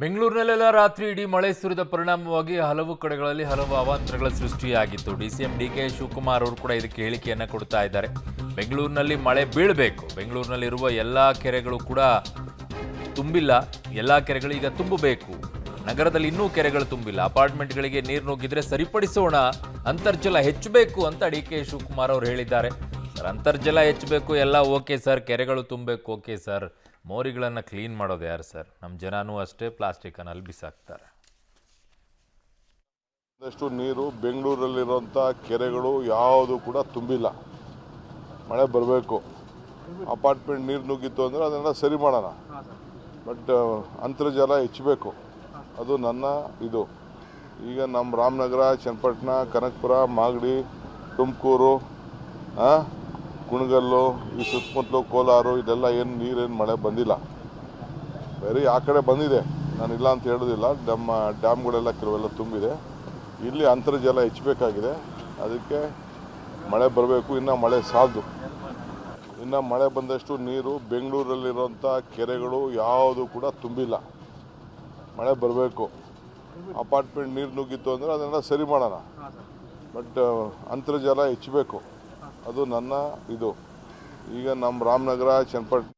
ಬೆಂಗಳೂರಿನಲ್ಲೆಲ್ಲ ರಾತ್ರಿ ಇಡೀ ಮಳೆ ಸುರಿದ ಪರಿಣಾಮವಾಗಿ ಹಲವು ಕಡೆಗಳಲ್ಲಿ ಹಲವು ಅವಾಂತರಗಳ ಸೃಷ್ಟಿಯಾಗಿತ್ತು. ಡಿಸಿಎಂ ಡಿಕೆ ಶಿವಕುಮಾರ್ ಅವರು ಕೂಡ ಇದಕ್ಕೆ ಹೇಳಿಕೆಯನ್ನು ಕೊಡ್ತಾ ಇದ್ದಾರೆ. ಬೆಂಗಳೂರಿನಲ್ಲಿ ಮಳೆ ಬೀಳಬೇಕು, ಬೆಂಗಳೂರಿನಲ್ಲಿರುವ ಎಲ್ಲ ಕೆರೆಗಳು ಕೂಡ ತುಂಬಿಲ್ಲ, ಎಲ್ಲ ಕೆರೆಗಳು ಈಗ ತುಂಬಬೇಕು, ನಗರದಲ್ಲಿ ಇನ್ನೂ ಕೆರೆಗಳು ತುಂಬಿಲ್ಲ, ಅಪಾರ್ಟ್ಮೆಂಟ್ಗಳಿಗೆ ನೀರು ನುಗ್ಗಿದ್ರೆ ಸರಿಪಡಿಸೋಣ, ಅಂತರ್ಜಲ ಹೆಚ್ಚಬೇಕು ಅಂತ ಡಿಕೆ ಶಿವಕುಮಾರ್ ಅವರು ಹೇಳಿದ್ದಾರೆ. ಸರ್, ಅಂತರ್ಜಲ ಹೆಚ್ಚಬೇಕು ಎಲ್ಲ ಓಕೆ ಸರ್, ಕೆರೆಗಳು ತುಂಬಬೇಕು ಓಕೆ ಸರ್, ಮೋರಿಗಳನ್ನು ಕ್ಲೀನ್ ಮಾಡೋದು ಯಾರು ಸರ್? ನಮ್ಮ ಜನನೂ ಅಷ್ಟೇ ಪ್ಲಾಸ್ಟಿಕನ್ನು ಅಲ್ಲಿ ಬಿಸಾಕ್ತಾರೆ. ಒಂದಷ್ಟು ನೀರು ಬೆಂಗಳೂರಲ್ಲಿರುವಂಥ ಕೆರೆಗಳು ಯಾವುದು ಕೂಡ ತುಂಬಿಲ್ಲ. ಮಳೆ ಬರಬೇಕು, ಅಪಾರ್ಟ್ಮೆಂಟ್ ನೀರು ನುಗ್ಗಿತ್ತು ಅಂದರೆ ಅದನ್ನೆಲ್ಲ ಸರಿ ಮಾಡೋಣ. ಬಟ್ ಅಂತರ್ಜಲ ಹೆಚ್ಚಬೇಕು, ಅದು ನನ್ನ ಇದು. ಈಗ ನಮ್ಮ ರಾಮನಗರ, ಚನ್ನಪಟ್ಟಣ, ಕನಕಪುರ, ಮಾಗಡಿ, ತುಮಕೂರು, ಕುಣಗಲ್ಲು, ಈ ಸುತ್ತಮುತ್ತಲು ಕೋಲಾರು, ಇದೆಲ್ಲ ನೀರೇನು ಮಳೆ ಬಂದಿಲ್ಲ. ಬೇರೆ ಆ ಕಡೆ ಬಂದಿದೆ, ನಾನು ಇಲ್ಲ ಅಂತ ಹೇಳೋದಿಲ್ಲ. ನಮ್ಮ ಡ್ಯಾಮ್ಗಳೆಲ್ಲ ಕೆಲವೆಲ್ಲ ತುಂಬಿದೆ. ಇಲ್ಲಿ ಅಂತರ್ಜಲ ಹೆಚ್ಚಬೇಕಾಗಿದೆ, ಅದಕ್ಕೆ ಮಳೆ ಬರಬೇಕು. ಇನ್ನು ಮಳೆ ಸಾಲದು. ಇನ್ನು ಮಳೆ ಬಂದಷ್ಟು ನೀರು ಬೆಂಗಳೂರಲ್ಲಿರುವಂಥ ಕೆರೆಗಳು ಯಾವುದು ಕೂಡ ತುಂಬಿಲ್ಲ. ಮಳೆ ಬರಬೇಕು, ಅಪಾರ್ಟ್ಮೆಂಟ್ ನೀರು ನುಗ್ಗಿತ್ತು ಅಂದರೆ ಅದನ್ನೆಲ್ಲ ಸರಿ ಮಾಡೋಣ. ಬಟ್ ಅಂತರ್ಜಲ ಹೆಚ್ಚಬೇಕು, ಅದು ನನ್ನ ಇದು. ಈಗ ನಮ್ಮ ರಾಮನಗರ, ಚನ್ನಪಟ್ಟಣ